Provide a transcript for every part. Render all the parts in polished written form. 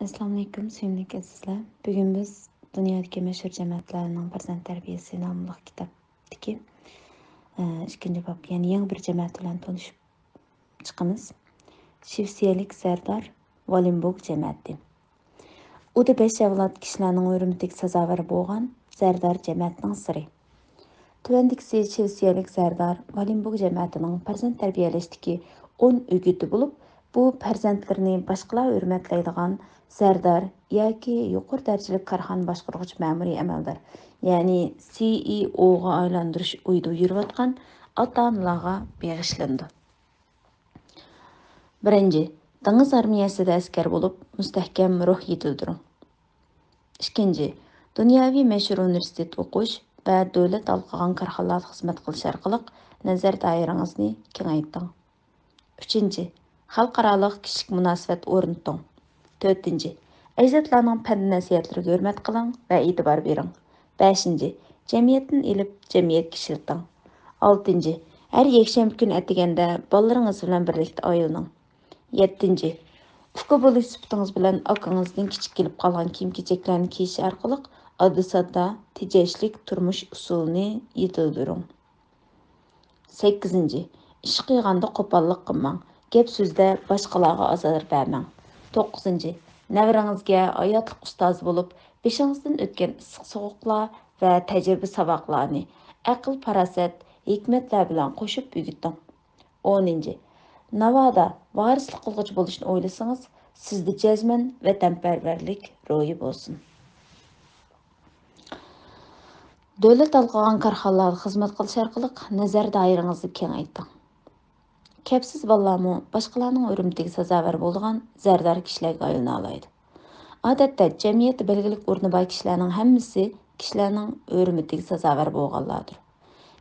Assalomu alaykum, sevimli azizlar. Bugun biz dunyodagi mashhur jamoatlarning farzand tarbiyasi nomli kitobdagi ikkinchi bob, ya'ni yangi bir jamoat bilan tanishib chiqamiz. Shvetsiyalik Sardor Valenburg jamoati. U da 5 avlod kishilarning hurmatiga sazovor bo'lgan Sardor jamoatining siri. Tuvandiksi Shvetsiyalik Sardor Valenburg jamoatining farzand tarbiyalashdagi 10 o'giti bo'lib, bu farzandlarni boshqalar hurmatlaydigan Sardor yoki yuqori darajali korxona boshqaruvchi ma'muriy amaldor, ya'ni CEO ga aylantirish uyda yurayotgan ota-onalarga bag'ishlandi. Birinchi, dengiz armiyasida askar bo'lib, mustahkam ruh yetildiring. Ikkinchi, dunyoviy mashhur universitet o'qish va davlat alqagan korxonalarda xizmat qilish orqali nazar doirangizni kengaytiring. Uchinchi, xalqaro kishilik munosabat o'rnating. To'rtinchi, ajdodlarning pand nasihatlariga hurmat qiling va e'tibor bering. Beshinchi, jamiyatdan ilib jamiyatga ishlating. Oltinchi, har yakshanba kun atiganda bolalaringiz bilan birlikda oilaning. Yettinchi, uka bo'lish sifatingiz bilan akangizdan kichik kelib qolgan kiyim-kechaklarni kiyish orqali oddiy-sodda, tejashlik turmush usulini yetildiring. 8. İş qilganda qo'pollik qilmang. Gap so'zda boshqalarga azor bermang. 9. Navringizga hayotlik ustozi bo'lib, beshingizdan o'tgan issiq sovuqlar va tajriba saboqlarni aql, farosat, hikmatlar bilan qo'shib o'rgating. 10. Navoda varislik qilg'uchi bo'lishni o'ylasangiz, sizda jazman vatanparvarlik ro'yi bo'lsin. Davlat alqagan korxonalarda xizmat qilish orqali nazar doirangizni kengaytiring. Kəpsiz ballarmı başqalarının hörmetiga sazovor bo'lgan zardar kishilarga aylana oladi. Odatda jamiyatda belgilik o'rni bor kishilarning hammasi kishilarning hörmetiga sazovor bo'lganlardir.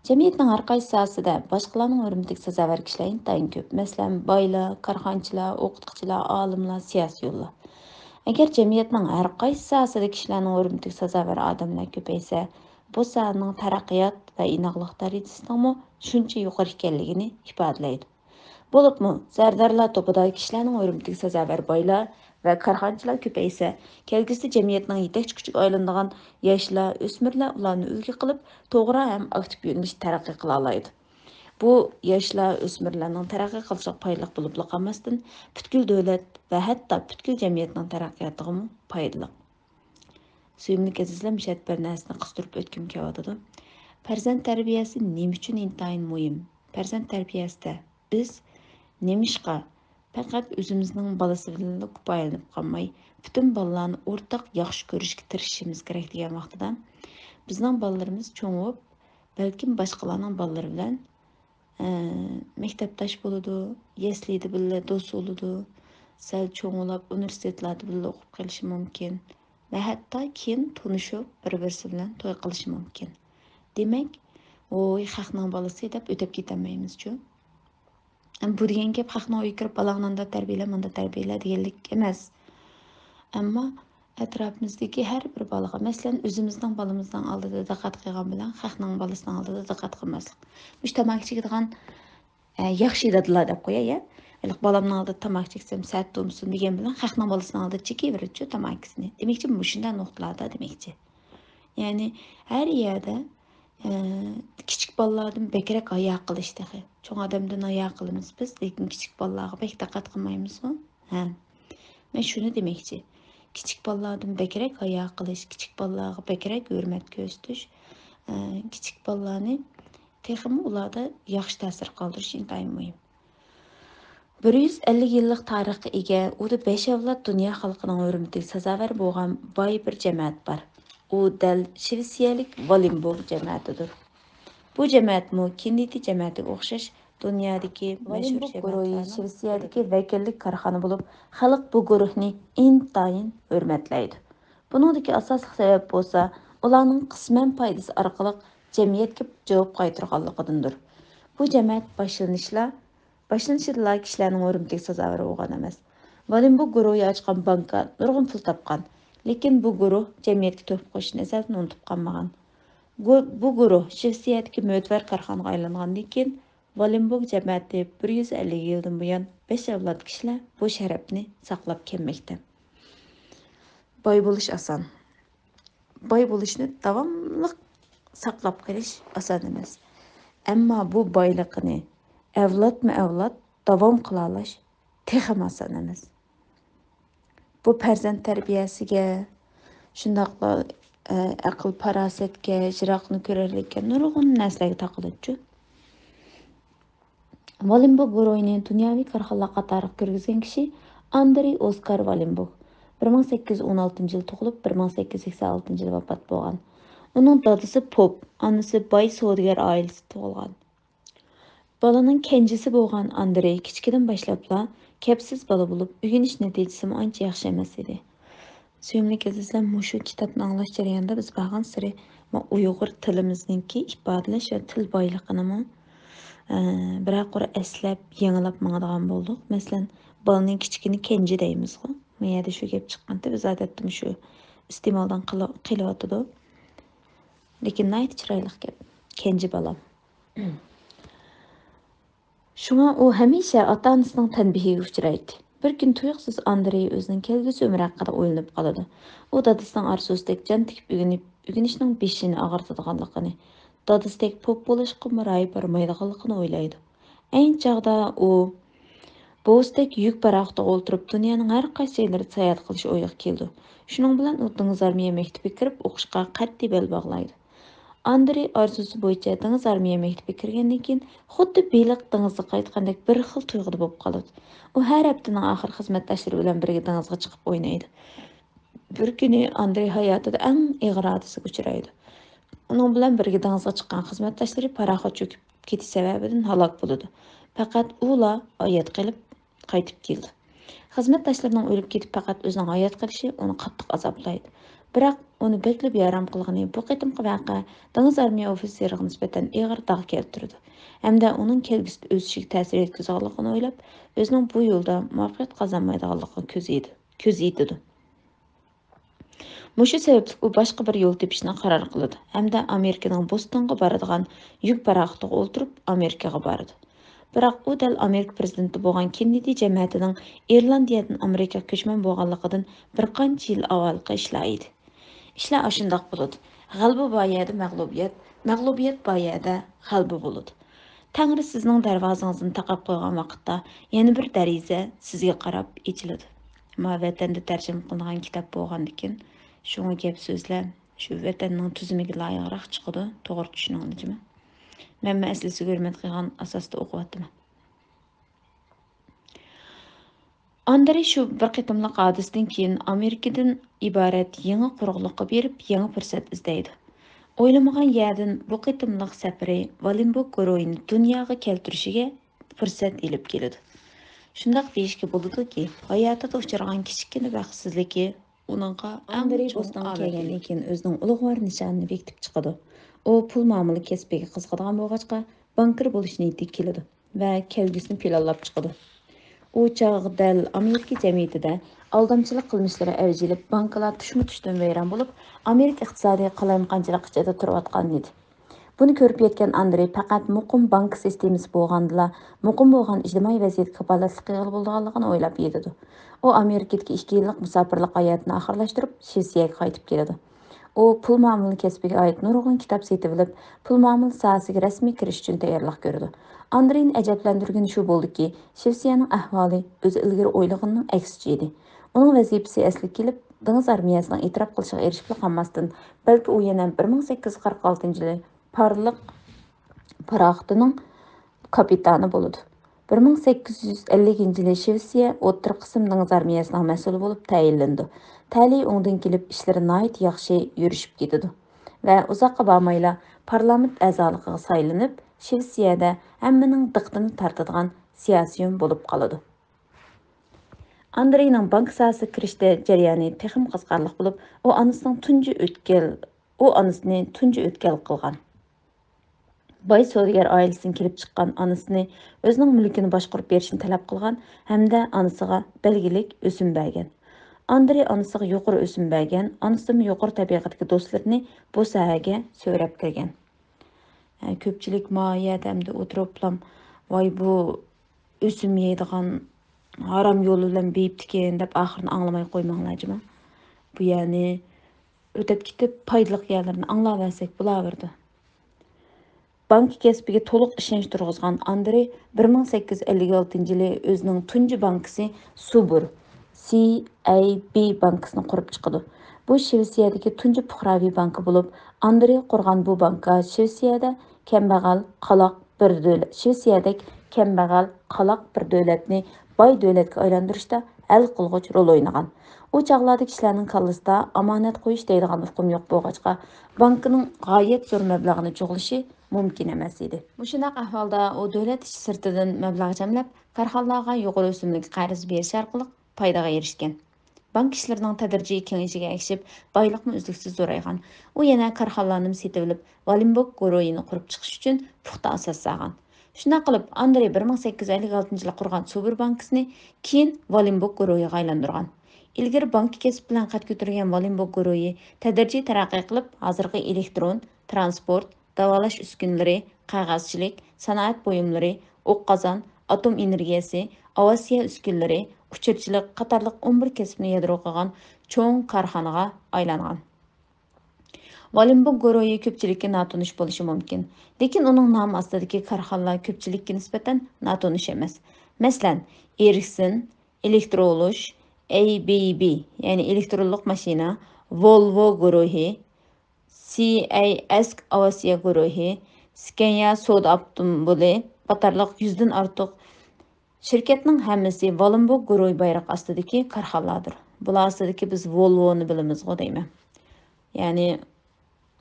Jamiyatning har qaysi sohasida boshqalarning hörmetiga sazovor kishilar intayin ko'p. Masalan, boylar, korxonchilar, o'qituvchilar, olimlar, siyosiyonlar. Agar jamiyatning har qaysi sohasida kishilarning hörmetiga sazovor odamlar ko'paysa, bu sohaning taraqqiyot va inoqlik darajasining shuncha yuqori ekanligini ifodalaydi. Bo'libmi, zardarlar topidagi kishilarning hurmatiga sazovor boylar va korxonchilar ko'paysa, kelgusida jamiyatning yetakchi kuchiga aylanadigan yoshlar, o'smirlar ularni ulgu qilib, to'g'ri ham aktiv yo'nalish taraqqiy qila oladi. Bu yoshlar, o'smirlarning taraqqiy qilishiga foydali bo'lib qolmasdan, butkul davlat va hatto butkul jamiyatning taraqqiyotiga foydali. Suyimli azizlar, mishat bir narsani qistirib o'tkim kelyotidi. Farzand tarbiyasi nima uchun intayin muhim? Farzand tarbiyasida biz Nemishqa faqat o'zimizning balasi bilan kifoyalanib qolmay, butun bolalarni o'rtaq yaxshi ko'rishga tirishishimiz kerak degan vaqtida bizning bolalarimiz cho'ngib, balkim boshqalarning bolalari bilan maktabdosh bo'ladi, yaslida birga do'st bo'ladi, sal cho'ngilab universitetlarda birga o'qib qolishi mumkin va hatto keyin tunishib bir-birisi bilan to'y qilishi mumkin. Demak, voy xalqning bolasi deb o'tib ketolmaymiz-ku. Bu degan gap haqni uyga kirib balangni tarbiyala, manda tarbiyala deganlik emas. Ammo atrofimizdagi har bir bolaga, masalan, o'zimizning bolamizning oldida diqqat qilgan bilan haqning bolasining oldida diqqat qilmaslik. Mush tamak chekadigan yaxshi dadlar deb qo'yay. Balamning oldida tamak cheksam sat to'msin degan bilan haqning bolasining oldida chekayveradi-ku tamakisini. Demakchi, mushunday nuqtalarda demakchi. Ya'ni har yerda kichik bolalardan bekrak hayo qilish degan. Cho'ng odamdan hayo qilamiz biz, lekin kichik bolalarga bek diqqat qilmaymiz-ku. Men shuni demoqchi. Kichik bolalardan bekrak hayo qilish, kichik bolalarga bekrak hurmat ko'rsatish, kichik bolalarni texmi ularda yaxshi ta'sir qoldirish intayin muhim. 150 yillik tarixga ega, u da 5 avlod dunyo xalqining hurmatiga sazovor bo'lgan boy bir jamoat bor. U dal Shvetsiyalik Valenburg jamoatidir. Bu jamoat Kennedy jamoatiga o'xshash dunyodagi mashhur guruhi Shvetsiyadagi vakillik korxona bo'lib, xalq bu guruhni intayin hurmatlaydi. Buningdagi asosiy sabab bo'lsa, ularning qisman foydasi orqali jamiyatga javob qaytarganligidandir. Bu jamoat boshlanishida kishilarning hurmatiga sazovor bo'lgan emas. Valenburg guruhi ochgan banka nurg'un pul topgan, lekin bu guruh jamiyatga to'p qo'shishni aslan unutib qolmagan. Bu guruh Shvetsiyadagi mo'tvar korxonaga aylangandan keyin Valenburg jamoati 150 yildan buyon 5 avlod kishilar bu sharafni saqlab kelmoqda. Boy bo'lish oson. Boy bo'lishni davomli saqlab qolish oson emas. Ammo bu boyliqni avlodma-avlod davom qila olish texim oson emas. Bu farzand tarbiyasiga, shundaqla aql farosatga, jiroqni ko'rarlikka nurg'un narsalarga taqiladi. Valenbog guruhini dunyoviy korxonlar qatoriga kirgizgan kishi Andrey Oskar Valenbog 1816 yil tug'ilib, 1886 yil vafot bo'lgan. Uning dadasi Pop, onasi boy savdogar oilasi tug'ilgan. Balaning kenjisi bo'lgan Andrey kichkidan boshlabla kapsiz bola bo'lib, o'rganish natijasi ancha yaxshi emas edi. Suyimli azizlar, mushu kitobni anglash jarayonida biz bag'an siri Uyg'ur tilimizningki ifodalash va til boyligini biroq eslab, yanılab mangadigan bo'ldik. Masalan, balaning kichkini kenji deymiz. Bu yerda shu gap chiqqanda biz odatda shu iste'moldan qilyotidi. Lekin nayt chiroyli gap. Kenji bola. Shunga u hamisha ota-onasining tanbihiga uchraydi. Bir kun tuyuqsiz Andrey o'zining kelgusi umri haqida o'ylanib qoladi. U dadasining arzusidek jon tikib o'rganishning beshini og'irtadiganligini, dadasidek pop bo'lishga muroyi bormaydiganligini o'ylaydi. Ayni chog'da u bo'zdek yuk paraxtida o'ltirib dunyoning har qaysi joylarida sayohat qilish o'yiga keldi. Shuning bilan u dengiz armiya maktabiga kirib o'qishga qat'iy bel bog'laydi. Andrey arzusi bo'yicha dengiz armiya maktabiga kirgandan keyin xuddi beliq dengizga qaytgandek bir xil tuyg'uda bo'lib qoladi. U har haftaning oxir xizmatdoshlari bilan birga dengizga chiqib o'ynaydi. Bir kuni Andrey hayotida eng ig'ir hodisaga uchraydi. Uning bilan birga dengizga chiqqan xizmatdoshlari paraxod cho'kib ketish sababidan halok bo'ladi. Faqat ular oyat qilib qaytib keldi. Xizmatdoshlarining o'lib ketib faqat o'zining hayot qilishi uni qattiq azoblaydi. Biroq uni beklab yaram qilgani bu qitimqi vaqa dengiz armiya ofitseriga nisbatan ig'ir dog' keltirdi. Hamda uning kelgusida o'sishiga ta'sir yetkazganligini o'ylab, o'zining bu yo'lda muvaffaqiyat qozonmaydiganligini ko'ziydi. Mushu sababli u boshqa bir yo'l tepishni qaror qiladi. Hamda Amerikaning Bostonga boradigan yuk paraxotiga o'ltirib Amerikaga boradi. Biroq u dal Amerika prezidenti bo'lgan Kennedy jamiyatining Irlandiyadan Amerikaga ko'chman bo'lganligidan bir qancha yil avvalgi ishlar edi. Ishlar shundoq bo'ladi. G'alaba boyada mag'lubiyat, mag'lubiyat boyada g'alaba bo'ladi. Tangri sizning darvozangizni taqab qo'ygan vaqtda yana bir dariza sizga qarab ochiladi. Ammo vatanda tarjima qilingan kitob bo'lgandikin, shunga gap so'zlar shu vatanning tuzumiga loyiqroq chiqadi, to'g'ri tushuningizmi? Men aslisiga hurmat qilgan asosda o'qiyapman. Andrey shu bir qitimliq hodisdan keyin Amerikadan iborat yangi quruqliqqa berib, yangi fursat izlaydi. O'ylamagan yerdan bu qitimliq safari Valenbog guruhini dunyoga keltirishiga fursat ilib keladi. Shundaq deyishga bo'ladiki, hayotida uchragan kichkina baxtsizligi uningga Andrey Bostonga kelgandan keyin o'zining ulug'vor nishonini bekitib chiqadi. U pul ma'muli kasbiga qiziqadigan bo'lg'achqa bankir bo'lish niyatiga keladi va kelgusini planlab chiqadi. U chog'da Amerika jamiyatida aldamchilik qilmishlari avjilib, bankalar tushma-tushdan vayron bo'lib, Amerika iqtisodiy qalamqonchilik ichida turayotgan edi. Buni ko'rib yetgan Andrey faqat muqim bank sistemasi bo'lgandila, muqim bo'lgan ijtimoiy vaziyat kafolatli qilib bo'lganligini o'ylab yetdi. U Amerikadagi 2 yillik musofirlik hayotini oxirlashtirib, Shvetsiyaga qaytib keladi. U pul ma'muli kasbiga oid nurg'un kitob setib olib, pul ma'muli sohasiga rasmiy kirish uchun tayyorlik ko'rdi. Andreyni ajablantirgani shu bo'ldiki, Shvetsiyaning ahvoli o'zi ilgari o'ylaganining aksicha edi. Uning vazifasi asli kelib, dengiz armiyasining e'tirof qilishiga erishib qolmasdan, balki u yana 1846 yili Parliq paraxotining kapitani bo'ladi. 1850 yili Shvetsiya o'rta qism dengiz armiyasining mas'uli bo'lib tayinlandi. Tali undan kelib ishlari nihoyat yaxshi yurishib ketdi va uzoqqa bormayla parlament a'zoligiga saylanib, Shvetsiyada hammaning diqqatini tortadigan siyosiy bo'lib qoladi. Andreyning bank sohasiga kirishda jarayoni texim qiziqarli bo'lib, u onasini tunji o'tkal qilgan. Boy savdogar oilasidan kelib chiqqan onasini o'zining mulkini boshqarib berishni talab qilgan hamda onasiga belgilik o'sim bergan. Andrey onasiga yuqori o'sim bergan, onasining yuqori tabiatdagi do'stlarini bu sohaga so'rab kirgan. Ko'pchilik moyadamda o'tiriblam, voy bu o'sim yeydigan harom yo'li bilan beyibdikan deb oxirini anglamay qo'ymanglarjimi? Bu yani ötep ketip paydalıq yerlerini anlaversak bulaverdi. Bank kəsbiga to'liq ishonch turg'izgan Andrey 1856-yili o'zining tunji bankasi Subur CAB bankasini qurib chiqadi. Bu Shvetsiyadagi tunji puhraviy banki bo'lib, Andrey qurgan bu banka Shvetsiyadagi qaloq bir davlatni boy davlatga aylantirishda hal qilg'uch rol o'ynagan. U chaqlarda kishilarning kallasida omonat qo'yish deydigan uqum yo'q bo'lg'achqa, bankning g'oyat zo'r mablag'ini cho'g'lishi mumkin emas edi. Mushunaq ahvolda u davlat ichi sirtidan mablag' jamlab, korxonalarga yuqori o'simlik qarz berish orqali foydaga erishgan. Bank ishlarining tadrijiy kengayishiga erishib, boyliqni uzluksiz zo'raygan. U yana korxonalarni setib olib, Valenbok guruhini qurib chiqish uchun puxta asos solgan. Shunday qilib, Andrey 1856-yilda qurgan Subur bankasini keyin Valenbok guruhiga aylantirgan. İlgari bank kesib bilan qat ko'targan Valenbok guruhi tadrijiy taraqqiy qilib, hozirgi elektron, transport, davolash uskunalari, qog'ozchilik, sanoat buyumlari, o'q qozon, atom energiyasi, avasiya uskunalari, uchirchilik qatorliq 11 kasbni yadro qilgan cho'ng korxonaga aylangan. Valenbok guruhi ko'pchilikka notanish bo'lishi mumkin, lekin uning nomi ostidagi korxonalar ko'pchilikka nisbatan notanish emas. Masalan, Ericsson, Electrolux, ABB, ya'ni elektronlik mashina, Volvo guruhi, CAS Avasiya guruhi, Scania Soda avtomobili qatorliq 100 dan ortiq shirkatning hammasi Valenbok guruhi bayroq ostidagi korxonalardir. Bular ostidagi biz Volvo'ni bilamiz, deyman. Ya'ni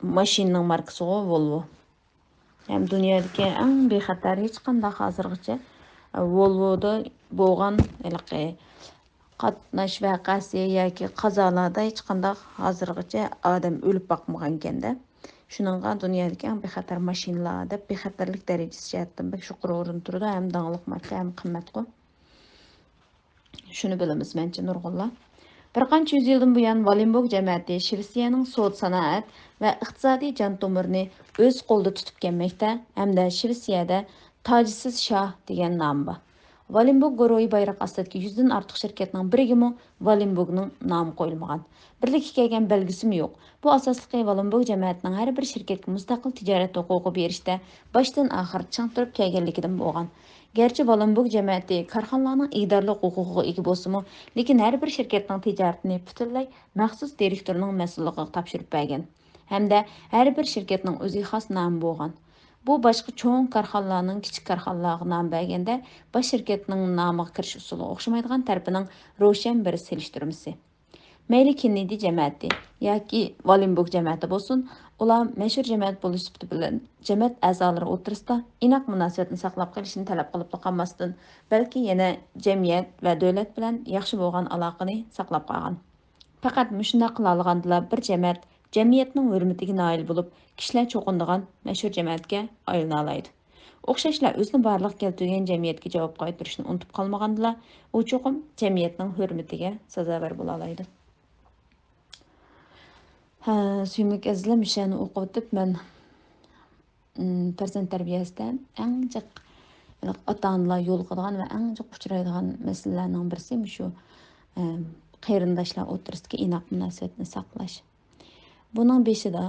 mashinaning markasi Volvo. Hem dünyadaki en bexatar hech qanday hozirgacha Volvo'da bo'lgan qatnash vaqasi yoki qazolarda hech qanday hozirgacha odam o'lib boqmagan-da. Shuningga dunyodagi eng bexatar mashinalar deb bexatarlik darajasi jihatdan yuqori o'rin turadi, ham dangliq marka, ham qimmatli. Shuni bilamiz mencha nurg'unlar. Bir qancha yüz yildan buyon Valenbok jamiyati Shvetsiyaning so'd sanoat va iqtisodiy jon tomirini o'z qo'lida tutib kelmoqda hamda Shvetsiyada tojsiz shoh degan nom bor. Valenbok guruhi bayroq ostidagi 100 dan ortiq shirkatning birigimi Valenbokning nomi qo'yilmagan. Birlikka kelgan belgisimi yo'q. Bu asosliqi Valenbok jamiyatining har bir shirkatga mustaqil tijorat huquqi berishda boshdan oxir chang turib kelganligidan bo'lgan. Gerçi Valenbok jamiyati korxonalarning idorlik huquqiga ega bo'lsa-mu, lekin har bir shirkatning tijoratini butunlay maxsus direktorning mas'ulligiga topshirib bergan. Hamda har bir shirkatning o'ziga xos nomi bo'lgan. Bu boshqa cho'ng korxonalarning kichik korxonalarga nom berganda, bosh shirkatning nomiga kirish usuliga o'xshamaydigan tarafining ro'shan bir selishtirmasi. Mayli Kennedy jamiyati yoki Valenbok jamiyati bo'lsin, ular mashhur jamiyat bo'lish sifati bilan jamiyat a'zolari o'rtasida inoq munosabatni saqlab qolishni talab qilib qolmasdan, balki yana jamiyat va davlat bilan yaxshi bo'lgan aloqani saqlab qolgan. Faqat shunday qila olgandilar bir jamiyatning hurmatiga noil bo'lib, kishilar cho'qindigan mashhur jamiyatga aylana oladi. O'xshashlar o'zini barliq keltirgan jamiyatga javob qaytarishni unutib qolmagandilar, u cho'qim jamiyatning hurmatiga sazovor bo'la oladi. Suyumlik azizlar, mishani o'qib o'tib, men farzand tarbiyasida eng jiq ota-onalar yo'l qo'ygan va eng jiq uchraydigan masalalarning birisi shu qarindoshlar o'rtasidagi inoq munosabatni saqlash. Buning beshida,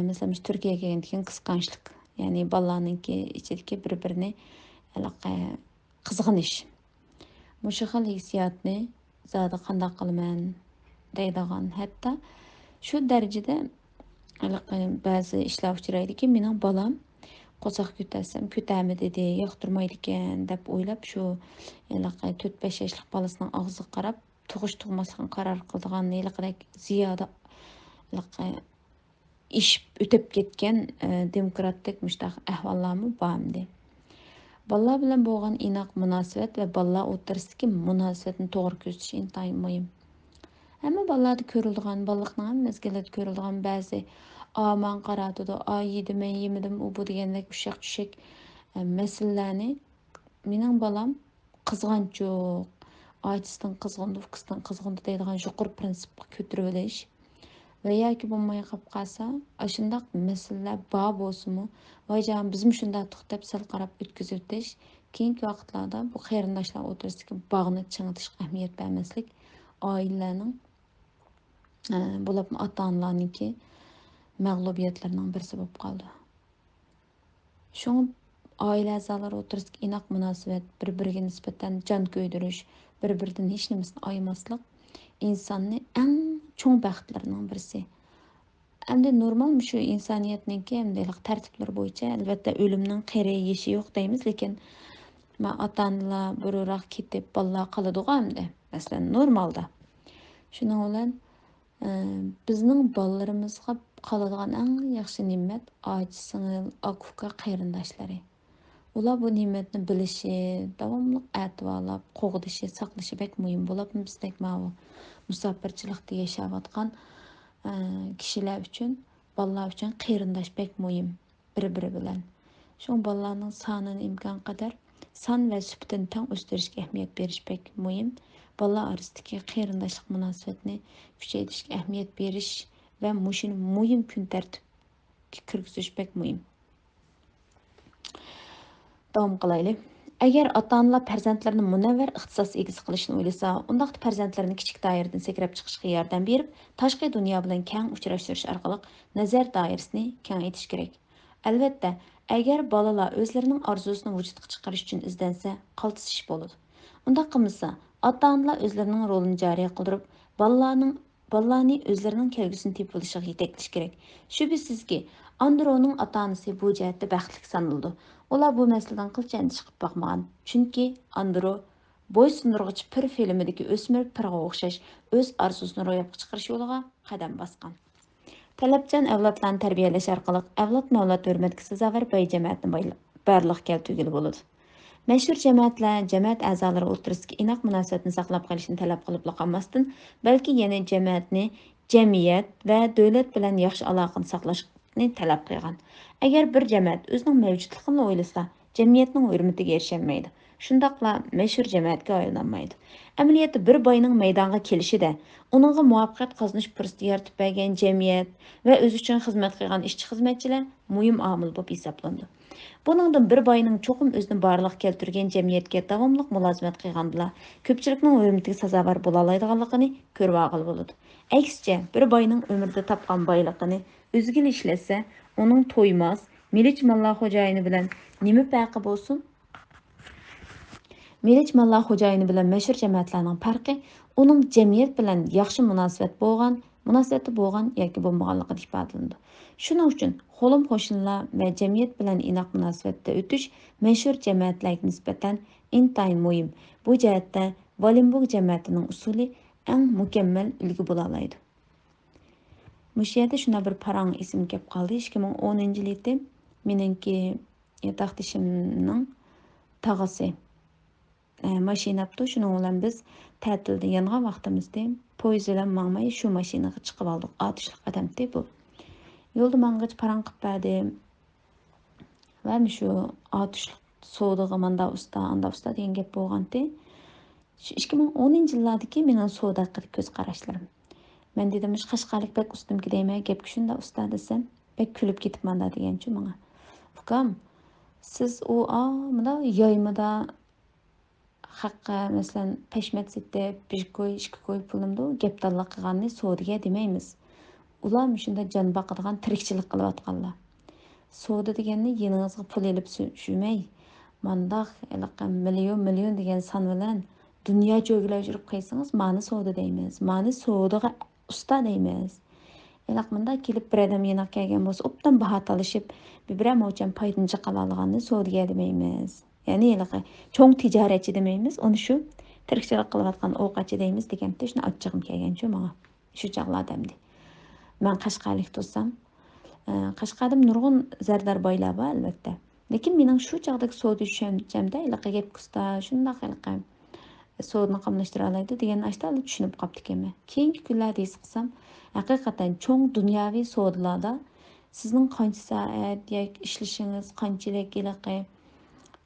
masalan, Turkiyaga kelgandan keyin qisqanchlik, ya'ni bolalarninki ichidagi bir-birini qizg'inish. Mushu xil hissiyotni zodi qanday qilaman deydigan, hatto shu darajada ba'zi ishlar uchraydiki, mening bolam qo'saq ko'tarsam ko'tami dedi, yoqtirmaydi ekan deb o'ylab, shu 4-5 yoshlik bolasining og'ziga qarab tug'ish tug'maslikni qaror qildigan neliqadek ziyoda ish o'tib ketgan demokratik mushtaq ahvollarmi bormi? Bolalar bilan bo'lgan inoq munosabat va bolalar o'rtasidagi munosabatni to'g'ri ko'zatish intayin muhim. Hamma bolalarda ko'riladigan, bolalikning ham mezgilida ko'riladigan ba'zi man qaratadi, yedim, men yemedim, u bu degandek ushaq-tushak masalalarni mening bolam qizg'anchoq, oyisidan qizg'indi, ukasidan qizg'indi deydigan yuqur prinsipga ko'tarib olish va yoki bo'lmay qolib qolsa, shundoq masalalar bor bo'lsa-mu, voyjon bizmi shunday to'xtab sal qarab o'tkazib o'tish, keyingi vaqtlarda bu qarindoshlar o'rtasidagi bog'ni chingitishga ahamiyat bermaslik oilalarning Булып ата-аналарныңки мәгълүбиятләренең берсе булып калды. Шуңа aile əzaları oturusundakı inaq münasibət, bir-biriga nisbətən can көйдіріш, bir-biridən heç nimasını aymaslıq insonni ən çoğ bəxtlərindən birisi. Әмді normal şu insaniyyətninki әмділік tərtibləri boyunca əlbəttə ölümнің qeri yeşi yox deymiz, lekin ata-analar bururaq ketib balalar qalıdığı əmdi. Məsələn, normalda. Şunun olan bizning balalarimizga qoladigan eng yaxshi ne'mat oji-singil, aka-uka qarindoshlari. Ular bu ne'matni bilishi, davomli e'tiborlab, qo'g'dishi, saqlashi bek muhim bo'lib, bizdek mana musofirchilikda yashayotgan kishilar uchun, bolalar uchun qarindosh bek muhim bir-biri bilan. Shu bolalarning sonini imkon qadar son va sifatini teng o'stirishga ahamiyat berish bek muhim. Bolalar orasidagi qarindoshlik munosabatni kuchaytirishga ahamiyat berish va mushuni muhim kun tartibga kirgizish bek muhim. Davom qilaylik. Agar ota-onalar farzandlarini munavvar ixtisos egasi qilishni o'ylasa, undaqda farzandlarini kichik doiradan sakrab chiqishga yordam berib, tashqi dunyo bilan keng uchrashtirish orqali nazar doirasini kengaytirish kerak. Albatta, agar bolalar o'zlarining orzusini vujudga chiqarish uchun izlansa, qaltisish bo'ladi. Undaq qilmasa, ota-onalar o'zlarining rolini joriy qildirib, bolalarni o'zlarining kelgusini tepib olishiga yetaklash kerak. Shubhisizki, Androning ota-onasi bu jihatda baxtli sanıldı. Ular bu məsələdən qılça endish qilib baxmagan. Chunki Andro bo'ysundirg'ich pir filmidagi o'smir pirga o'xshash o'z orzusini ro'yobga chiqarish yo'liga qadam bosgan. Talabchan avlodlarni tarbiyalash orqali avlod-mavlod hurmatga sazovor boy jamoatni barliq keltirgili bo'ladi. Mashhur jamoatlar jamoat a'zolari o'rtasidagi inoq munosabatni saqlab qolishni talab qilib qolmasdan, balki yana jamoatni, jamiyat va davlat bilan yaxshi aloqani saqlashni talab qilgan. Agar bir jamoat o'zining mavjudligini o'ylasa, jamiyatning hurmatiga erisholmaydi. Shundaqla mashhur jamoatga aylanmaydi. Amaliyotda bir boyning maydonga kelishida, uningga muvaffaqiyat qozonish fursati yaratib bergan jamiyat va o'zi uchun xizmat qilgan ishchi-xizmatchilar muhim omil bo'lib hisoblanadi. Buningdan bir boyning cho'qim o'zini barliq keltirgan jamiyatga davomli mulozimat qilgandilar, ko'pchilikning hurmatiga sazovor bo'la oladiganligini ko'rib olg'ili bo'ladi. Aksicha, bir boyning umrida topgan boyligini o'ziga ishlasa, uning to'ymas, miliç mallah xo'jayini bilan nima farqi bo'lsin? Miliç mallah xo'jayini bilan mashhur jamoatlarning farqi uning jamiyat bilan yaxshi munosabati bo'lgan yoki bo'lmaganligini ifodalanadi. Shuning uchun xo'lim qo'shnilar va jamiyat bilan inoq munosabatda o'tish mashhur jamoatlarga nisbatan intayin muhim. Bu jihatda Valenburg jamoatining usuli eng mukammal ulgu bo'la oladi. Mush yerda shuna bir parang esim kelib qoldi. 2010-yilda meningki yatoqdishimning tog'asi mashinapti. Shuning bilan biz ta'tilda yongan vaqtimizda poyezd bilan mangmay shu mashinaga chiqib oldik. Atishlik qadamdi bu. Yo'lda mang'ich parang qilib berdi. Va shu atishlik savdoga manda usta degan gap bo'lgandi. 2010-yillardagi mening savdo haqida ko'z qarashlarim. Men dedim, Qashqarlik bek ustimki deyman, gapga shunda usta desam, bek kulib ketibman deganchi menga. Ukam, siz bunda yoymada haqqa, masalan, pashmat setib, bir qo'y, ikki qo'y pulimda gapdallik qilganni savdoga demaymiz. Ular shunda jon boqadigan tirikchilik qilayotganlar. Savdo deganni yeningizga pul elib sürmey, mandaq million degan son bilan dunyo jo'gilab yurib qo'ysangiz, mani savdo deymiz. Mani savdoga usta deymiz. Manda kelib bir odam yana kelgan bo'lsa, obdan baho talashib, bir mo'chan foydalanchi qila olganni savdoga demaymiz. Ya'ni cho'ng tijoratchi demaymiz. Uni shu tirikchilik qilayotgan ovqatchi deymiz deganda shuni achchig'im kelgancha menga. Shu chaqlardamdi. Men Qashqarlik bo'lsam, Qashqarda nurg'un zardor boylar bor albatta. Lekin mening shu chaqdagi savdo tushunchamda gap kusta shunday savdoni qamlashtira oladi degan ashtalar tushunib qolibdi ekanman. Keyingi kunlarda his qilsam, haqiqatan cho'ng dunyoviy savdolarda sizning qancha soat yoki ishlashingiz, qanchalik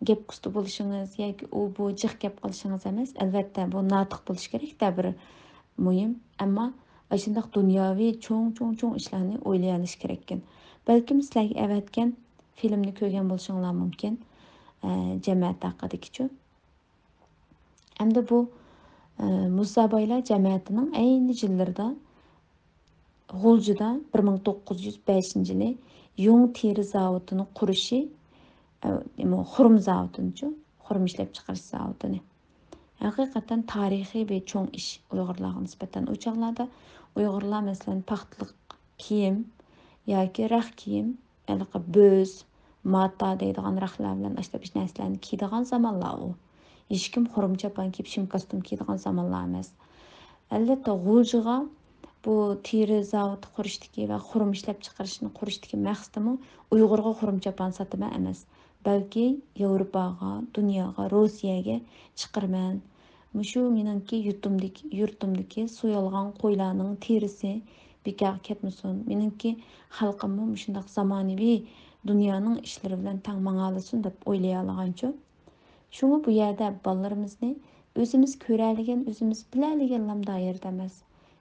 gap kusta bo'lishingiz yoki bu jiq gap qilishingiz emas, albatta bu notiq bo'lish kerak, bir muhim, ammo shunday dunyoviy cho'ng ishlarni o'ylay olish kerak ekan. Balkim sizlarga avatgan filmni ko'rgan bo'lishinglar mumkin. Jamoat haqidagi-chu. Hamda bu Musa boylar jamoatining ayni yillarida G'uljida 1905 yili yung teri zavodini qurishi, xurum zavodini, xurum ishlab chiqarish zavodini. Haqiqatan tarixiy ve çoğun iş Uyg'urlarga nisbatan. O çağlarda Uyg'urlar masalan paxtliq kiyim yoki rax kiyim, bo'z, mata deydigan raxlar bilan ashtabish narsalarni kiydigan zamonlar u. Hech kim xurum chapan kiyib shim kostyum kiydigan zamonlar emas. Albatta G'uljiga bu teri zavodi qurishdagi va xurum ishlab chiqarishni qurishdagi maqsadimi Uyg'urga xurum chapan sotma emas. Balki Yevropaga, dunyoga, Rossiyaga chiqarman. Mushu meningki yurtimdagi so'yilgan qo'ylarning terisi bekor ketmasin. Meningki xalqimni shundoq zamonaviy dunyoning ishlari bilan tang mangalasin deb o'ylay olganchu. Şunu bu yerda bolalarimizni o'zimiz ko'radigan, o'zimiz biladigan doirada emas,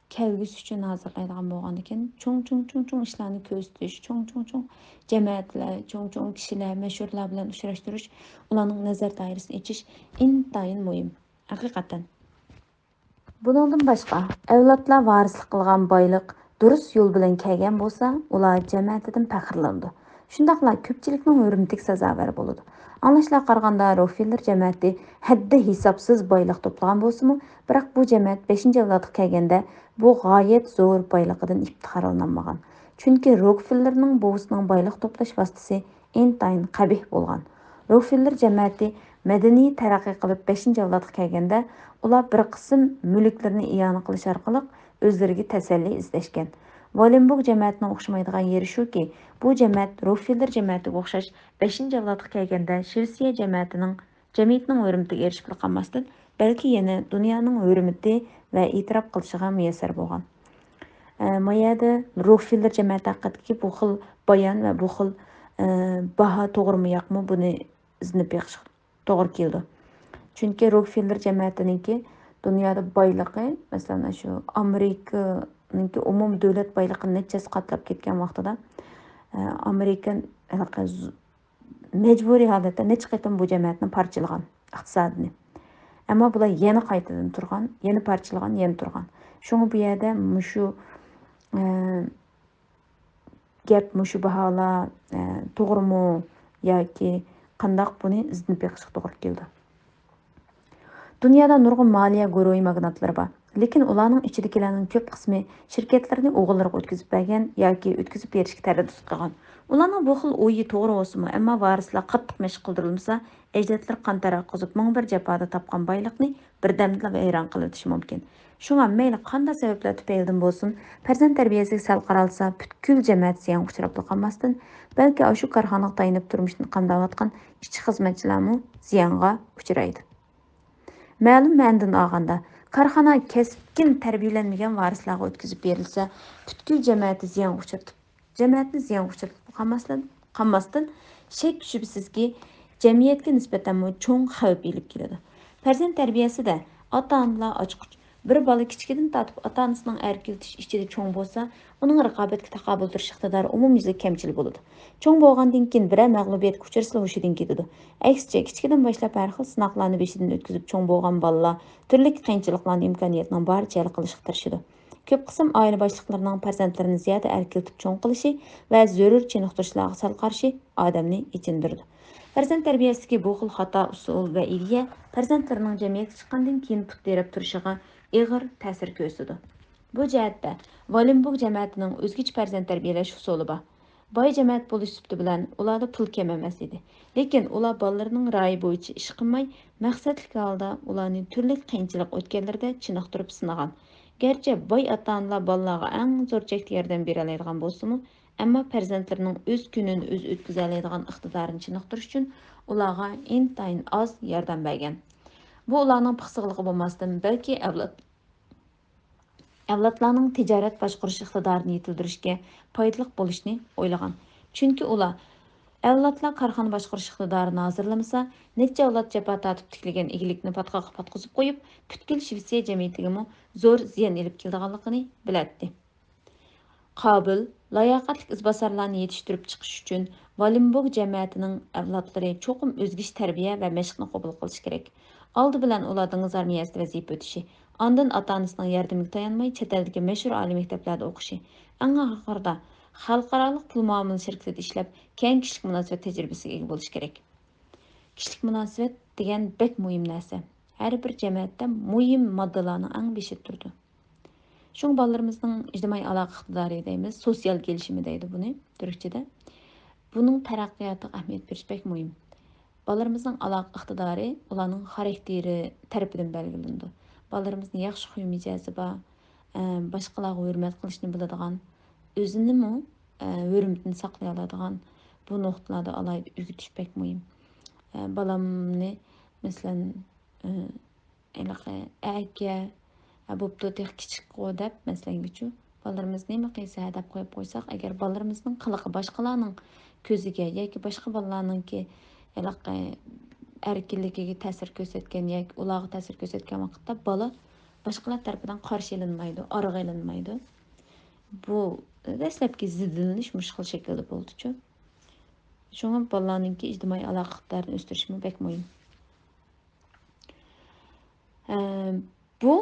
kelgusi uchun hozirlaydigan bo'lgan ekan, cho'ng ishlarni ko'zitish, cho'ng jamoatlar, cho'ng kishilar, mashhurlar bilan uchrashtirish, ularning nazar doirasini ochish intayin muhim. Haqiqatan. Buningdan boshqa, avlodlar varislik qilgan boyliq durust yo'l bilan kelgan bo'lsa, ular jamiyatidan faxrlanadi. Shundaqla ko'pchilikning hurmatiga sazovor bo'ladi. Anglashlar qaraganda Rockefeller jamiyati haddi hisobsiz boyliq to'plagan bo'lsa-mu, biroq bu jamiyat 5-avlodga kelganda bu g'oyat zo'r boyliqidan iftixorlanmagan. Chunki Rockefellerning buvisining boyliq to'plash vositasi intayin qabih bo'lgan. Rockefeller jamiyati madaniy taraqqiy qilib 5-avlodga kelganda ular bir qism mulklarni iyona qilish orqali o'zlariga tasalli izlashgan. Valenburg jamiyatining o'xshamaydigan yeri shuki, bu jamiyat Rockefeller jamiyatiga o'xshash 5-avlodga kelganda Shvetsiya jamiyatining hurmatiga erishib qolmasdan, balki yana dunyoning hurmati va e'tirof qilishiga muyassar bo'lgan. Mayada Rockefeller jamiyati haqidagi bu xil bayon va bu xil baho to'g'rimi yo'qmi, buni iznib beqish to'g'ri keldi. Chunki Rockefeller jamiyatininki dunyoda boyligi, masalan, shu Amerikaninki umum davlat boyligini nechasi qatlab ketgan vaqtida Amerikan majburiy holatda necha qatam bu jamiyatni parchalagan iqtisodini. Ammo bular yana qaytadan turgan, yana parchalagan, yana turgan. Shunga bu yerda mushu gap mushu baholar to'g'rimi yoki qandoq buni iznib beqish to'g'ri keldi. Dünyada nurg'un maliya guruhi magnatlari bor. Lekin ularning ichidagilarning ko'p qismi shirkatlarni o'g'illarga o'tkazib bergan yoki o'tkazib berishga taraddud qilgan. Ularning bu xil o'yi to'g'ri bo'lsa-mu, ammo varislar qattiq mashq qildirilmasa, ajdodlar qantara qozib ming bir jafoda topgan boyliqni birdamda vayron qilitishi mumkin. Shunga mayli qanday sabablar tufaylidan bo'lsin, farzand tarbiyasiga sal qaralsa, butkul jamoat ziyon uchrab qolmasdan, balki shu korxonaga tayinib turmushni qamdayotgan ishchi xizmatchilarmi ziyonga uchraydi. Ma'lum ma'nodan olganda, korxona keskin tarbiyalanmagan varislarga o'tkazib berilsa, butkul jamoatni ziyon uchratib qolmasdan shak shubsizki jamiyatga nisbatan cho'ng xavf ilib keladi. Farzand tarbiyasida ota-onalar ochqich. Bir bola kichkidan tortib ota-onasining erkiltish ichida cho'ng bo'lsa, uning raqobatga taqobil turish iqtidori umumyuzlik kamchil bo'ladi. Cho'ng bo'lgandan keyin biror mag'lubiyatga uchrasa hushidan ketadi. Aksicha kichkidan boshlab har xil sinoqlarni beshidan o'tkazib cho'ng bo'lgan bolalar turli qiyinchiliklarni imkoniyatning boricha hal qilishga tirishadi. Ko'p qism oila boshliqlarining farzandlarini ziyoda erkiltib cho'ng qilishi va zarur chiniqtirishlarga sal qarshi odamni ichindirdi. Farzand tarbiyasidagi bu xil xato usul va ideya farzandlarning jamiyatga chiqqandan keyin put terib turishiga ig'ir ta'sir ko'rsatdi. Bu jihatda Valenburg jamiyatining o'zgacha farzand tarbiyalash usuli bor. Boy jamoat bo'lish sifati bilan ularda pul kam emas edi. Lekin ular bolalarining rayi bo'yicha ish qilmay, maqsadli holda ularni turli qiyinchilik o'tganlarda chiniqtirib sinagan. Gerçi boy ota-onalar bolalarga eng zo'r chekda yordam bera oladigan bo'lsa-mu, ammo farzandlarining o'z kunini o'z o'tkaza oladigan iqtidorini chiniqtirish uchun ularga intayin oz yordam bergan. Bu ularning pixsigligi bo'lmasdan, balki avlodlarning tijorat boshqarish iqtidorini yetildirishga foydali bo'lishni o'ylagan. Chunki ular avlodlar korxona boshqarish iqtidorini hozirlamasa, necha avlod jafo tortib tiklagan egilikni patqoqqa patqizib qo'yib, butkul Shvetsiya jamiyatiga zo'r ziyon elib kelganligini biladi. Qobil, layoqatli izbosarlarni yetishtirib chiqish uchun Valenburg jamiyatining avlodlari cho'qim o'zgacha tarbiya va mashqni qabul qilish kerak. Oldi bilan ularning armiyasida vazifa o'tishi, Andın ata-anasının yardımına tayanmay, chet eldeki meşhur ali mekteplerde o'qishi. Eng axırda xalqarалық pul muomala şirketida ishlab, keng kishilik munosabat tajribasiga ega bo'lish kerak. Kishilik munosabat degan bek muhim narsa. Har bir jamiyatda muhim moddalarning eng beshi turdi. Şoň balalarımızın ijtimoiy aloqa iqtidori deymiz, sosial kelishimi deydi buni türkçede. Bunun taraqqiyotiga ahamiyat berish bek muhim. Balalarımızın aloqa iqtidori ularning xarakteri tarafidan belgilanadi. Balalarımızın yaxshi xuy mijozi bor, boshqalarga hurmat qilishni biladigan, o'zini hurmatini saqlay oladigan bu nuqtalarda alayda o'rgatish bek muhim. Balamni masalan aka bo'pti tex kichik deb masalangachu bolalarimiz nima qilsa deb qo'yib qo'ysak, agar bolalarimizning qiliqi boshqalarning ko'ziga yoki boshqa bolalarningki erkinligiga ta'sir ko'rsatgan yoki ularga ta'sir ko'rsatgan vaqtda bola boshqalar tarafidan qarshi ilinmaydi, org'a ilinmaydi. Bu dastlabki ziddilanish mushkul shaklda bo'ldi-chu. Shunga bolalarningki ijtimoiy aloqalarni o'stirishmi bek muhim. Bu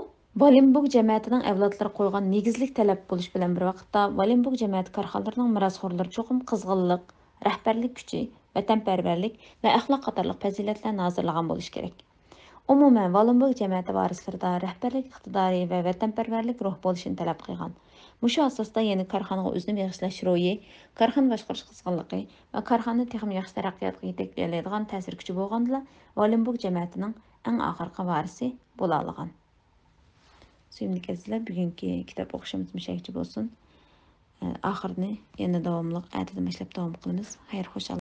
Valenburg jamiyatining avlodlari qo'ygan negizlik talab bo'lish bilan bir vaqtda Valenburg jamiyati korxonalarining merosxo'rlari cho'qim qizg'inlik, rahbarlik kuchi, vatanparvarlik va axloq qatorliq fazilatlarni hozirlagan bo'lishi kerak. Umuman Valenburg jamiyati varislarida rahbarlik iqtidori va vatanparvarlik ruh bo'lishini talab qilgan. Mushu asosda yana korxonaga o'zini bag'ishlash ro'yi, korxona boshqarish qizg'inligi va korxona texnik yaxshi taraqqiyotga yetaklaydigan ta'sir kuchi bo'lganda Valenburg jamiyatining eng oxirgi varisi bo'la olgan. Suyimli kezdiler, bugünkü kitap o'qishimiz müşakchi bo'lsin. Oxirini yana davomliq, ertadan boshlab davom qilamiz. Xayr, xush